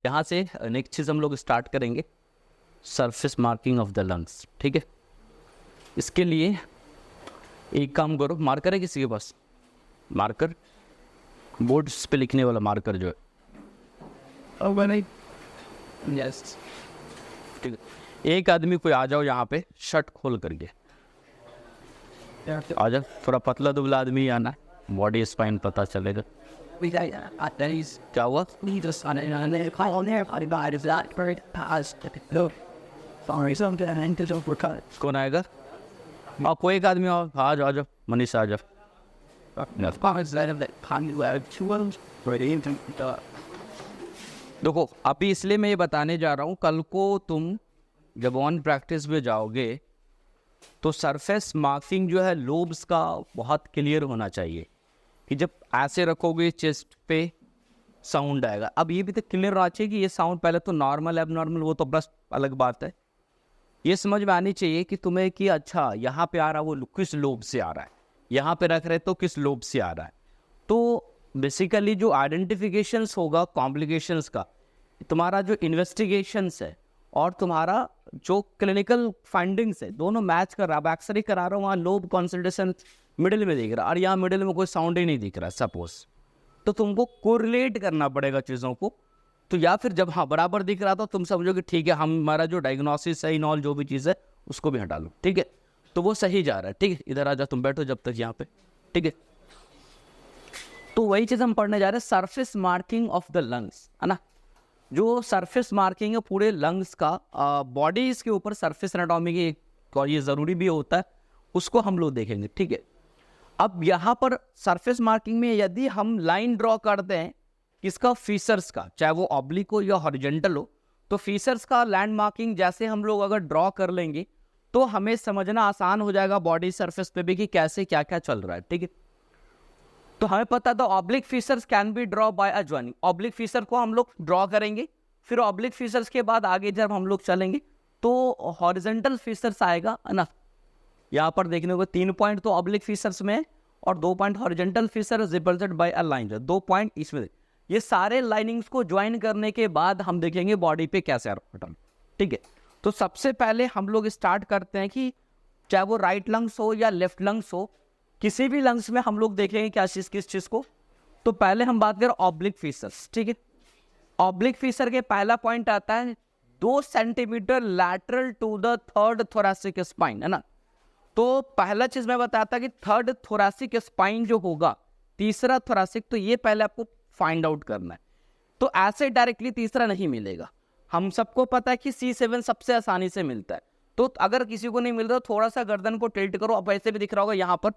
यहाँ से नेक्स्ट चीज़ हम लोग स्टार्ट करेंगे surface marking of the lungs. ठीक है, इसके लिए एक काम करो, मार्कर है किसी के पास? मार्कर, बोर्ड पे लिखने वाला मार्कर जो है। यस, ठीक है। एक आदमी कोई आ जाओ यहाँ पे शर्ट खोल करके आ जाओ, थोड़ा पतला दुबला आदमी आना, बॉडी स्पाइन पता चलेगा। क्या हुआ? कौन आएगा? कोई एक आदमी आओ, आ जाओ, आ जाओ, मनीष आ जाओ। देखो अभी इसलिए मैं ये बताने जा रहा हूँ, कल को तुम जब ऑन प्रैक्टिस में जाओगे तो सरफेस मार्किंग जो है लोब्स का बहुत क्लियर होना चाहिए कि जब ऐसे रखोगे चेस्ट पे साउंड आएगा। अब ये भी तो क्लियर होना चाहिए कि ये साउंड पहले तो नॉर्मल एबनॉर्मल वो तो बस अलग बात है, ये समझ में आनी चाहिए कि तुम्हें कि अच्छा यहाँ पे आ रहा वो किस लोब से आ रहा है, यहाँ पे रख रहे तो किस लोब से आ रहा है। तो बेसिकली जो आइडेंटिफिकेशंस होगा कॉम्प्लिकेशंस का, तुम्हारा जो इन्वेस्टिगेशंस है और तुम्हारा जो क्लिनिकल फाइंडिंग्स है दोनों मैच कर रहा है। अब अक्सर ही करा रहा हूँ, वहाँ लोब कॉन्सेंट्रेशन मिडिल में दिख रहा है और यहाँ मिडिल में कोई साउंड ही नहीं दिख रहा सपोज, तो तुमको कोरिलेट करना पड़ेगा चीज़ों को। तो या फिर जब हाँ बराबर दिख रहा था तुम समझो कि ठीक है हमारा जो डायग्नोसिस है इनऑल जो भी चीज़ है उसको भी हटा लो, ठीक है, तो वो सही जा रहा है। ठीक है, इधर आ जाओ, तुम बैठो जब तक यहाँ पे, ठीक है। तो वही चीज़ हम पढ़ने जा रहे हैं, surface marking of the lungs, है ना। जो सरफेस मार्किंग है पूरे लंग्स का, बॉडीज के ऊपर सरफेस एनाटॉमी की और ये ज़रूरी भी होता है, उसको हम लोग देखेंगे, ठीक है। अब यहाँ पर सरफेस मार्किंग में यदि हम लाइन ड्रॉ करते हैं किसका, फीचर्स का, चाहे वो ऑब्लिक हो या हॉरिजॉन्टल हो, तो फीचर्स का लैंड मार्किंग जैसे हम लोग अगर ड्रॉ कर लेंगे तो हमें समझना आसान हो जाएगा बॉडी सरफेस पे भी कि कैसे क्या क्या चल रहा है, ठीक है। तो हमें पता था oblique features can be draw bye a joining, oblique feature को हम लोग ड्रॉ करेंगे, फिर ऑब्लिक फीचर्स के बाद आगे जब हम लोग चलेंगे तो हॉरिजॉन्टल फीचर्स आएगा, है ना। यहाँ पर देखने को 3 पॉइंट तो ऑब्लिक फीचर्स में और 2 point horizontal features represented by a line, 2 point इसमें। ये सारे लाइनिंग्स को ज्वाइन करने के बाद हम देखेंगे बॉडी पे कैसे पैटर्न, ठीक है। तो सबसे पहले हम लोग स्टार्ट करते हैं कि चाहे वो राइट लंग्स हो या लेफ्ट लंग्स हो, किसी भी लंग्स में हम लोग देखेंगे क्या चीज़ किस चीज़ को। तो पहले हम बात करें ऑब्लिक फीचर्स, ठीक है। ऑब्लिक फीचर के पहला पॉइंट आता है 2 centimetre lateral to the third thoracic spine, है ना। तो पहला चीज मैं बताता कि थर्ड थोरैसिक स्पाइन जो होगा, तीसरा थोरैसिक, तो ये पहले आपको फाइंड आउट करना है। तो ऐसे डायरेक्टली तीसरा नहीं मिलेगा, हम सबको पता है कि C7 सबसे आसानी से मिलता है। तो अगर किसी को नहीं मिल रहा थोड़ा सा गर्दन को टिल्ट करो, अब ऐसे भी दिख रहा होगा यहाँ पर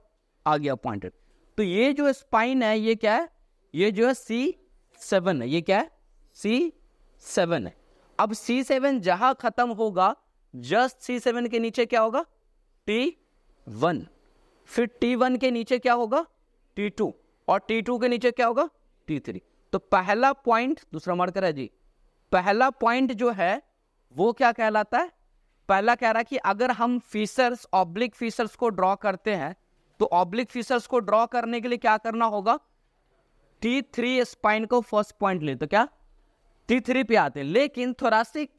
आ गया पॉइंटेड। तो ये जो स्पाइन है ये क्या है, ये जो है C7 है, ये क्या है C7 है। अब C7 जहां खत्म होगा जस्ट C7 के नीचे क्या होगा, T1, फिर T1 के नीचे क्या होगा T2, और T2 के नीचे क्या होगा T3। तो पहला पॉइंट, दूसरा मार्कर है जी, पहला पॉइंट जो है वो क्या कहलाता है, पहला कह रहा है कि अगर हम फीचर्स ऑब्लिक फीचर्स को ड्रॉ करते हैं तो ऑब्लिक फीचर्स को ड्रॉ करने के लिए क्या करना होगा, T3 स्पाइन को फर्स्ट पॉइंट ले, तो क्या T3 पे आते हैं। लेकिन थोरैसिक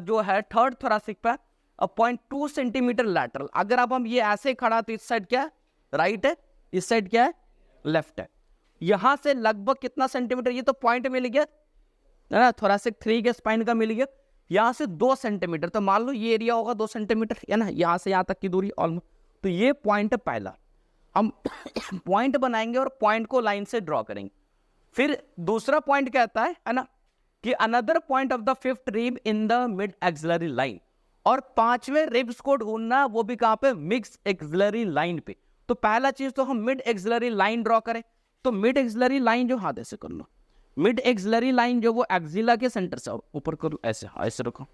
जो है थर्ड थोरैसिक पे 0.2 सेंटीमीटर लैटरल, अगर अब हम ये ऐसे खड़ा तो इस साइड क्या है राइट है, इस साइड क्या है लेफ्ट है, यहां से लगभग कितना सेंटीमीटर, ये तो पॉइंट मिल गया है ना, थोरैसिक 3 के स्पाइन का मिल गया, यहां से 2 सेंटीमीटर, तो मान लो ये एरिया होगा 2 सेंटीमीटर, है ना, यहां से यहां तक की दूरी ऑलमोस्ट। तो ये पॉइंट है पहला, हम पॉइंट बनाएंगे और पॉइंट को लाइन से ड्रॉ करेंगे। फिर दूसरा पॉइंट कहता है ना, कि another point of the fifth rib in the mid axillary line, और 5वें रिब्स को ढूंढना, वो भी कहां पे, मिक्स एक्सिलरी लाइन पे। तो पहला चीज तो हम मिड एक्सिलरी लाइन ड्रॉ करें, तो मिड एक्सिलरी लाइन जो हाथ ऐसे कर लो, मिड एक्सिलरी लाइन जो वो एक्सिला के सेंटर से ऊपर कर लो, ऐसे ऐसे रखो,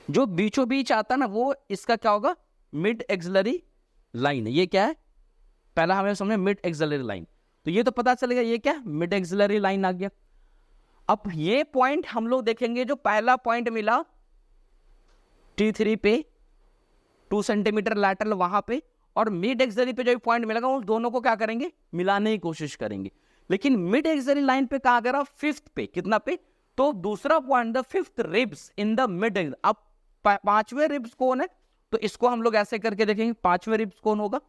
जो बीचों बीच आता ना वो इसका क्या होगा, मिड एक्सिलरी लाइन है। ये क्या है, पहला हमें समझे मिड एक्सिलरी लाइन, तो ये तो पता चलेगा ये क्या मिड एक्सिलरी लाइन आ गया। अब ये पॉइंट हम लोग देखेंगे, जो पहला पॉइंट मिला T3 पे 2 सेंटीमीटर लैटरल वहां पे, और मिड एक्सिलरी पे जो पॉइंट मिलेगा उस दोनों को क्या करेंगे, मिलाने की कोशिश करेंगे। लेकिन मिड एक्सिलरी लाइन पे कहा गया, फिफ्थ पे, कितना पे, तो दूसरा point, the fifth ribs in the mid. अब पांचवें रिब्स कौन है, तो इसको हम लोग ऐसे करके देखेंगे, पांचवें रिब्स कौन होगा।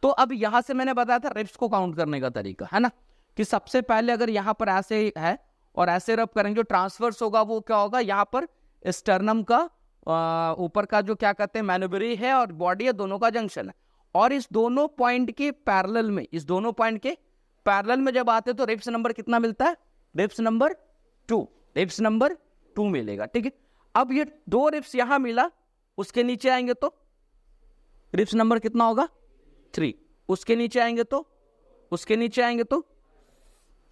तो अब यहां से मैंने बताया था रिब्स को काउंट करने का तरीका, है ना, कि सबसे पहले अगर यहां पर ऐसे है और ऐसे रब करेंगे, जो ट्रांसवर्स होगा वो क्या होगा, यहां पर स्टर्नम का ऊपर का जो क्या कहते हैं मैनुबरी है और बॉडी है, दोनों का जंक्शन है। और इस दोनों पॉइंट के पैरेलल में, इस दोनों पॉइंट के पैरेलल में जब आते हैं तो रिब्स नंबर कितना मिलता है, रिब्स नंबर 2, रिब्स नंबर 2 मिलेगा, ठीक है। अब ये 2 रिब्स यहां मिला, उसके नीचे आएंगे तो रिब्स नंबर कितना होगा, 3। उसके नीचे आएंगे तो, उसके नीचे आएंगे तो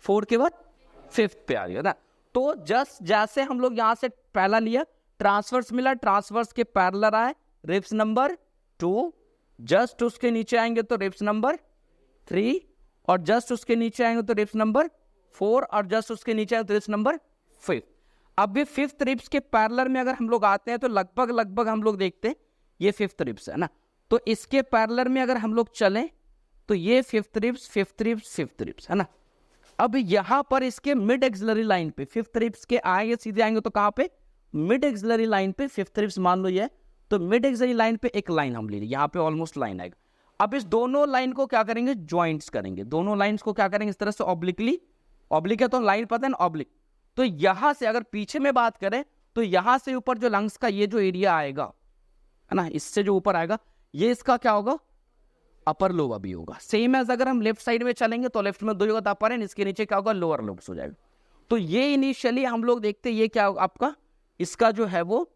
4 के बाद 5th पे आ गया ना। तो जस्ट जैसे हम लोग यहां से पहला लिया, ट्रांसवर्स मिला, ट्रांसवर्स के पैरेलल आए रिब्स नंबर 2, जस्ट उसके नीचे आएंगे तो रिब्स नंबर 3, और जस्ट उसके नीचे आएंगे तो रिब्स नंबर 4, और जस्ट उसके नीचे आएंगे तो रिब्स नंबर 5। अब ये 5th रिब्स के पैरेलल में अगर हम लोग आते हैं तो लगभग हम लोग देखते हैं ये 5th रिब्स है ना, तो इसके पैरेलल में अगर हम लोग चलें तो ये 5th ribs 5th ribs 5th ribs है ना। अब यहां पर इसके मिड एक्सिलरी लाइन पे 5th रिब्स के आएंगे, सीधे आएंगे तो कहां पे, मिड एक्सिलरी लाइन पे 5th रिब्स मान लो ये, तो मिड एक्सिलरी लाइन पे एक लाइन हम ले ली, यहां पे ऑलमोस्ट लाइन आएगा। अब इस दोनों लाइन को क्या करेंगे, ज्वाइंट्स करेंगे, दोनों लाइंस को क्या करेंगे इस तरह से ऑब्लिकली, ऑब्लिक है तो लाइन पता है ना, ऑब्लिक। तो यहां से अगर पीछे में बात करें तो यहां से ऊपर जो लंग्स का ये जो एरिया आएगा है ना, इससे जो ऊपर आएगा ये इसका क्या होगा, अपर लोब भी होगा। सेम एज अगर हम लेफ्ट साइड में चलेंगे तो लेफ्ट में 2 जगह अपर है, इसके नीचे क्या होगा, लोअर लोब्स हो जाएगा। तो ये इनिशियली हम लोग देखते हैं ये क्या होगा आपका, इसका जो है वो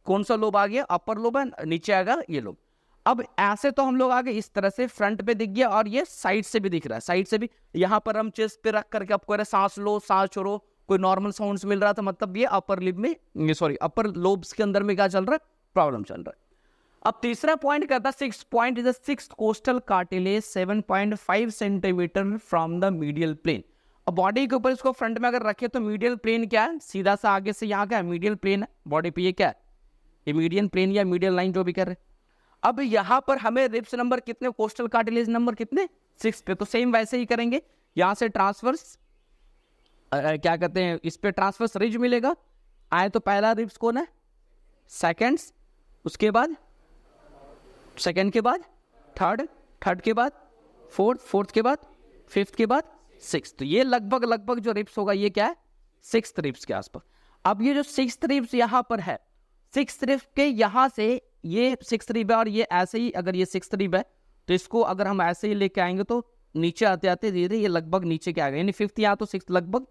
कौन सा लोब आ गया, अपर लोब है, नीचे आएगा ये लोब। अब ऐसे तो हम लोग आगे इस तरह से फ्रंट पे दिख गया, और ये साइड से भी दिख रहा है, साइड से भी। यहाँ पर हम चेस्ट पे रख करके आपको सांस लो सांस छोड़ो, कोई नॉर्मल साउंड्स मिल रहा था, मतलब ये अपर लिब में, सॉरी अपर लोब्स के अंदर में क्या चल रहा है, प्रॉब्लम चल रहा है। अब तीसरा पॉइंट कहता है 6th point is the 6th costal cartilage 7.5 centimetre from the medial plane. अब बॉडी के ऊपर इसको फ्रंट में अगर रखे तो मीडियल प्लेन क्या है, सीधा सा आगे से यहाँ क्या है, मीडियल प्लेन है बॉडी पे, ये क्या है, ये मीडियन प्लेन या मीडियल लाइन जो भी कर रहे। अब यहाँ पर हमें रिब्स नंबर कितने, कोस्टल कार्टिलेज नंबर कितने, 6 पे। तो सेम वैसे ही करेंगे, यहाँ से ट्रांसवर्स क्या कहते हैं, इस पे ट्रांसवर्स रिज मिलेगा, आए तो पहला रिब्स कौन है, सेकंड्स, उसके बाद सेकंड के बाद थर्ड, थर्ड के बाद फोर्थ, फोर्थ के बाद फिफ्थ के बाद 6th। तो ये लगभग जो रिब्स होगा ये क्या है, 6th रिब्स के आसपास। अब ये जो 6th रिब्स यहाँ पर है, 6th रिब्स के यहाँ से ये 6th रिब है, और ये ऐसे ही अगर ये 6th रिब है तो इसको अगर हम ऐसे ही लेके आएंगे तो नीचे आते आते धीरे धीरे ये लगभग नीचे के आएगा, यानी 5th यहाँ तो 6th लगभग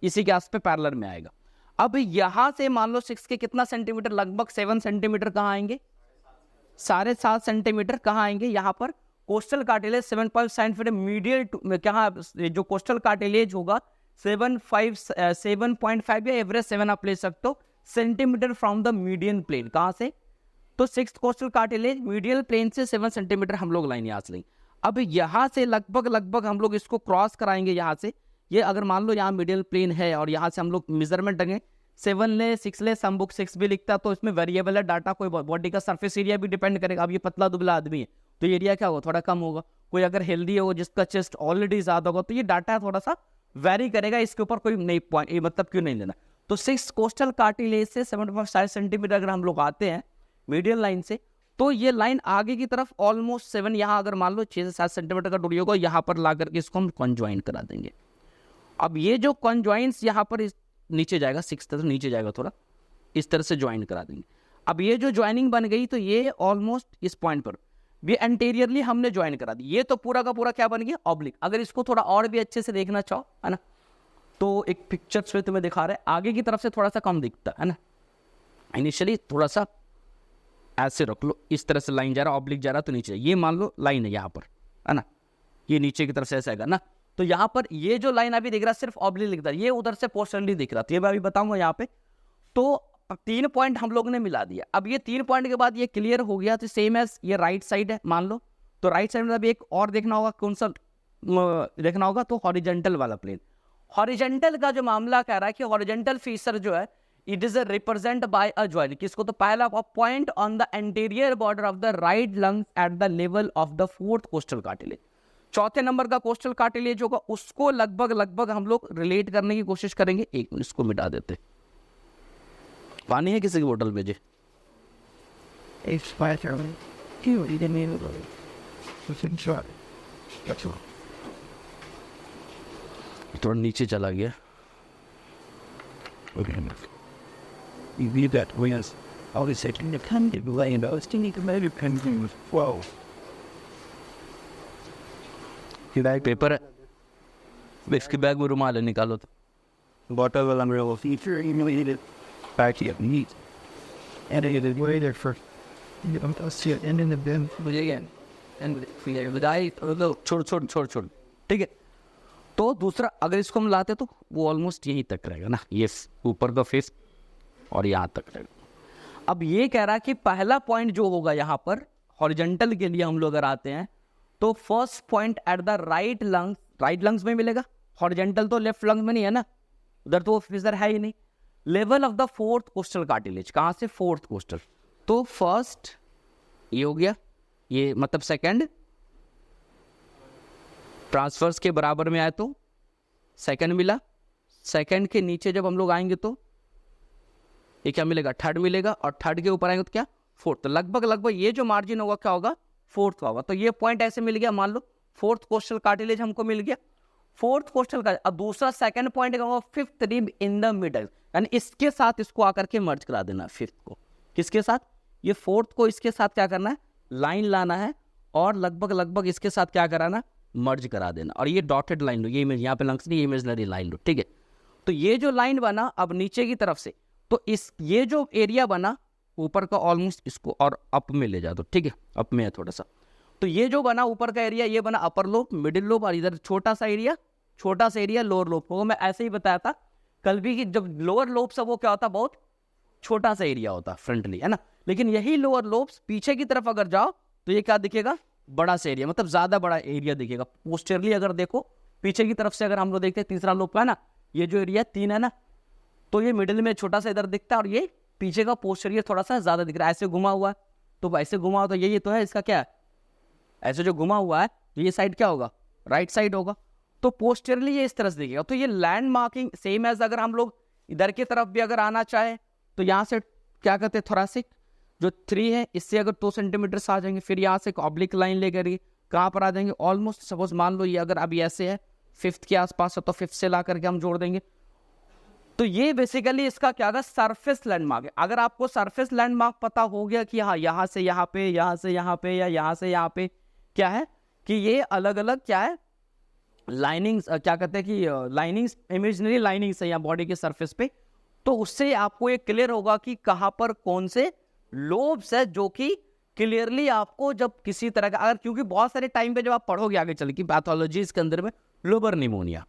इसी के आस पे पैरेलल में आएगा। अब यहाँ से मान लो 6 के कितना सेंटीमीटर, लगभग 7 सेंटीमीटर कहाँ आएंगे, 7.5 सेंटीमीटर कहाँ आएंगे, यहाँ पर कोस्टल कार्टिलेज 7.5 सेंटीमीटर मीडियल कहाँ, जो कोस्टल कार्टिलेज होगा 7.5 या एवरेज 7 आप ले सकते हो centimetre from the median plane. कहाँ से, तो 6th costal cartilage medial plane से 7 सेंटीमीटर हम लोग लाइन यहाँ से लेंगे। अब यहाँ से लगभग हम लोग इसको क्रॉस कराएंगे, यहाँ से ये अगर मान लो यहाँ मीडियल प्लेन है और यहाँ से हम लोग मेजरमेंट देंगे 7 ले 6 ले, सम बुक 6 भी लिखता है, तो इसमें वेरिएबल है डाटा, कोई बॉडी का सरफेस एरिया भी डिपेंड करेगा। अब ये पतला दुबला आदमी है तो एरिया क्या होगा, थोड़ा कम होगा। कोई अगर हेल्दी हो जिसका चेस्ट ऑलरेडी ज्यादा होगा तो ये डाटा थोड़ा सा वेरी करेगा, इसके ऊपर कोई नहीं पॉइंट मतलब क्यों नहीं लेना। तो 6 कोस्टल कार्टिलेज से 7.5 सेंटीमीटर अगर हम लोग आते हैं मीडियल लाइन से, तो ये लाइन आगे की तरफ ऑलमोस्ट 7, यहाँ अगर मान लो 6 से 7 सेंटीमीटर का दूरी होगा, यहाँ पर ला करके इसको हम कॉन्ज्वाइन करा देंगे। अब ये जो कॉन्ज्वाइंस यहाँ पर नीचे जाएगा, 6 तरफ नीचे जाएगा, थोड़ा इस तरह से ज्वाइन करा देंगे। अब ये जो ज्वाइनिंग बन गई तो ये ऑलमोस्ट इस पॉइंट पर भी एंटीरियरली हमने ज्वाइन करा दी, ये तो पूरा का पूरा क्या बन गया, ऑब्लिक। अगर इसको थोड़ा और भी अच्छे से देखना चाहो है ना, तो एक पिक्चर्स में तुम्हें दिखा रहा है, आगे की तरफ से थोड़ा सा कम दिखता है ना, इनिशियली थोड़ा सा ऐसे रख लो, इस तरह से लाइन जा रहा है, ऑब्लिक जा रहा है तो नीचे, ये मान लो लाइन है यहाँ पर है ना, ये नीचे की तरफ से ऐसा आएगा ना, तो यहाँ पर ये जो लाइन अभी दिख रहा है सिर्फ ऑब्लिक दिख रहा है, ये उधर से पोस्टरली दिख रहा था, ये मैं अभी बताऊंगा यहाँ पे। तो 3 पॉइंट हम लोग ने मिला दिया। अब ये 3 पॉइंट के बाद ये क्लियर हो गया, तो सेम एज ये राइट साइड है मान लो, तो राइट साइड में अभी एक और देखना होगा, कौन सा देखना होगा, तो हॉरिजेंटल वाला प्लेन। हॉरिजेंटल का जो मामला कह रहा है कि हॉरिजेंटल फीचर जो है it is represent by a joint, किसको, तो पहला point on the anterior border of the right lung at the level of the 4th costal cartilage. चौथे नंबर का कोस्टल कार्टिलेज होगा, उसको लगभग हम लोग रिलेट करने की कोशिश करेंगे। एक मिनट इसको मिटा देते, पानी है किसी की बोतल में जी? थोड़ा नीचे चला गया। You leave that wheels. All this taking the pen to laying out. Still need to maybe pen was 12. Bag paper है, इसके बैग में रुमाल है, निकालो तो। Bottle will unreal feature humiliated back to meat. And it is way there first. You don't see it end in the bin. But again, and the die छोड़, ठीक है। तो दूसरा अगर इसको हम लाते तो वो ऑलमोस्ट यहीं तक रहेगा ना, ये ऊपर का फेस और यहाँ तक रहेगा। अब ये कह रहा है कि पहला पॉइंट जो होगा यहाँ पर हॉरिजॉन्टल के लिए हम लोग अगर आते हैं तो first point at the right lungs में मिलेगा। हॉरिजॉन्टल तो लेफ्ट लंग्स में नहीं है ना, उधर तो फिजर है ही नहीं। Level of the fourth costal cartilage, कहाँ से? Fourth coastal. तो फर्स्ट ये हो गया, ये मतलब सेकंड ट्रांसफर्स के बराबर में आए तो सेकंड मिला। सेकंड के नीचे जब हम लोग आएंगे तो ये क्या मिलेगा? थर्ड मिलेगा। और थर्ड के ऊपर आएंगे तो क्या? फोर्थ। तो लगभग ये जो मार्जिन होगा क्या होगा? फोर्थ का होगा। तो ये पॉइंट ऐसे मिल गया, मान लो फोर्थ कोस्टल कार्टिलेज हमको मिल गया। फोर्थ कोस्टल का अब दूसरा सेकंड पॉइंट क्या होगा? Fifth rib in the middle, यानी इसके साथ इसको आकर के मर्ज करा देना। फिफ्थ को किसके साथ? ये फोर्थ को इसके साथ क्या करना है? लाइन लाना है और लगभग इसके साथ क्या कराना? मर्ज करा देना। और ये डॉटेड लाइन लो, ये इमेज यहाँ पे लंग्स नहीं, इमेजनरी लाइन लो, ठीक है। तो ये जो लाइन बना अब नीचे की तरफ से, तो इस ये जो एरिया बना ऊपर का ऑलमोस्ट इसको और अप में ले जा दो, ठीक है। अप में है थोड़ा सा। तो ये जो बना ऊपर का एरिया, ये बना अपर लोब, मिडिल लोब, और इधर छोटा सा एरिया लोअर लोब होगा। मैं ऐसे ही बताया था कल भी कि जब लोअर लोब सब वो क्या होता, बहुत छोटा सा एरिया होता फ्रंटली, है ना। लेकिन यही लोअर लोब्स पीछे की तरफ अगर जाओ तो ये क्या दिखेगा? बड़ा सा एरिया, मतलब ज्यादा बड़ा एरिया दिखेगा। पोस्टरली अगर देखो पीछे की तरफ से, अगर हम लोग देखते हैं तीसरा लोब का है ना, ये जो एरिया 3 है ना, तो ये मिडिल में छोटा सा इधर दिखता है और ये पीछे का पोस्टीरियर थोड़ा सा ज्यादा दिख रहा है। ऐसे घुमा हुआ है, तो ऐसे घुमा हुआ तो ये तो है इसका क्या है? ऐसे जो घुमा हुआ है तो ये साइड क्या होगा? राइट साइड होगा। तो पोस्टीरियरली ये इस तरह से दिखेगा। तो ये लैंड मार्किंग सेम एज अगर हम लोग इधर की तरफ भी अगर आना चाहे तो यहाँ से क्या कहते हैं, थोरासिक जो 3 है इससे अगर 2 सेंटीमीटर से आ जाएंगे, फिर यहाँ से ऑब्लिक लाइन लेकर कहाँ पर आ जाएंगे? ऑलमोस्ट सपोज मान लो ये अगर अभी ऐसे है फिफ्थ के आसपास है, तो फिफ्थ से ला करके हम जोड़ देंगे। तो ये बेसिकली इसका क्या होगा? सरफेस लैंडमार्क है। अगर आपको सरफेस लैंडमार्क पता हो गया कि हाँ यहाँ से यहाँ पे, यहाँ से यहाँ पे, या यहाँ से यहाँ पे क्या है कि ये अलग अलग क्या है लाइनिंग्स, क्या कहते हैं कि लाइनिंग्स, इमेजिनरी लाइनिंग्स है यहाँ बॉडी के सरफेस पे, तो उससे आपको ये क्लियर होगा कि कहाँ पर कौन से लोब्स है, जो कि क्लियरली आपको जब किसी तरह का अगर, क्योंकि बहुत सारे टाइम पे जब आप पढ़ोगे आगे चल के पैथोलॉजी के अंदर में लोबर निमोनिया,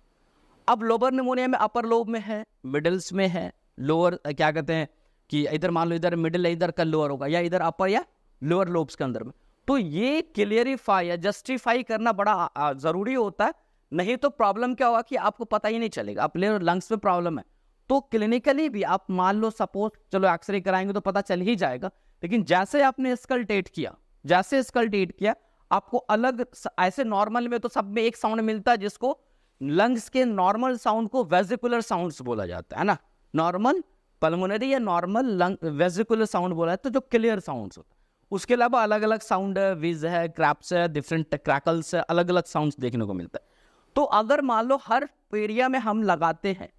अब लोबर निमोनिया में अपर लोब में है, मिडल्स में है, लोअर क्या कहते हैं कि इधर मान लो इधर मिडिल है, इधर का लोअर होगा, या इधर अपर या लोअर लोब्स के अंदर में। तो ये क्लियरिफाई या जस्टिफाई करना बड़ा जरूरी होता है, नहीं तो प्रॉब्लम क्या होगा कि आपको पता ही नहीं चलेगा। आप लंग्स में प्रॉब्लम है तो क्लिनिकली भी आप मान लो सपोज चलो एक्सरे कराएंगे तो पता चल ही जाएगा, लेकिन जैसे आपने स्कल्टेट किया आपको अलग, ऐसे नॉर्मल में तो सब में एक साउंड मिलता है जिसको लंग्स के नॉर्मल साउंड को वेजिकुलर साउंड्स बोला जाता है ना, नॉर्मल पल्मोनरी या नॉर्मल लंग वेजिकुलर साउंड बोला जाता है, तो जो क्लियर साउंड्स होता है। उसके अलावा अलग अलग साउंड है, विज है, क्रैप्स है, डिफरेंट क्रैकल्स है, अलग अलग साउंड्स देखने को मिलता है। तो अगर मान लो हर एरिया में हम लगाते हैं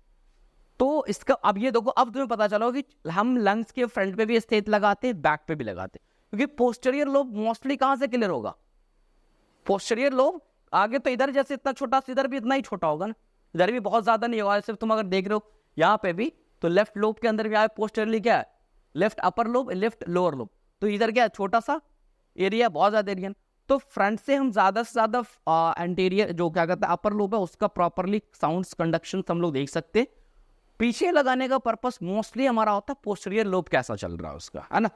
तो इसका अब ये देखो, अब तुम्हें पता चलो कि हम लंग्स के फ्रंट पे भी स्थित लगाते हैं, बैक पे भी लगाते हैं, क्योंकि पोस्टीरियर लोब मोस्टली कहां से क्लियर होगा? पोस्टीरियर लोब आगे तो इधर जैसे इतना छोटा, इधर भी इतना ही छोटा होगा ना, इधर भी बहुत ज्यादा नहीं होगा। सिर्फ तुम अगर देख रहे हो यहाँ पे भी तो लेफ्ट लोब के अंदर भी आए पोस्टीरियरली क्या है, left upper lobe, left lower lobe, तो इधर क्या है छोटा सा एरिया, बहुत ज्यादा एरिया। तो फ्रंट से हम ज्यादा से ज्यादा एंटीरियर जो क्या कहते हैं अपर लोब है उसका प्रॉपरली साउंड्स कंडक्शन हम लोग देख सकते हैं। पीछे लगाने का पर्पस मोस्टली हमारा होता है पोस्टीरियर लोब कैसा चल रहा है उसका, है ना।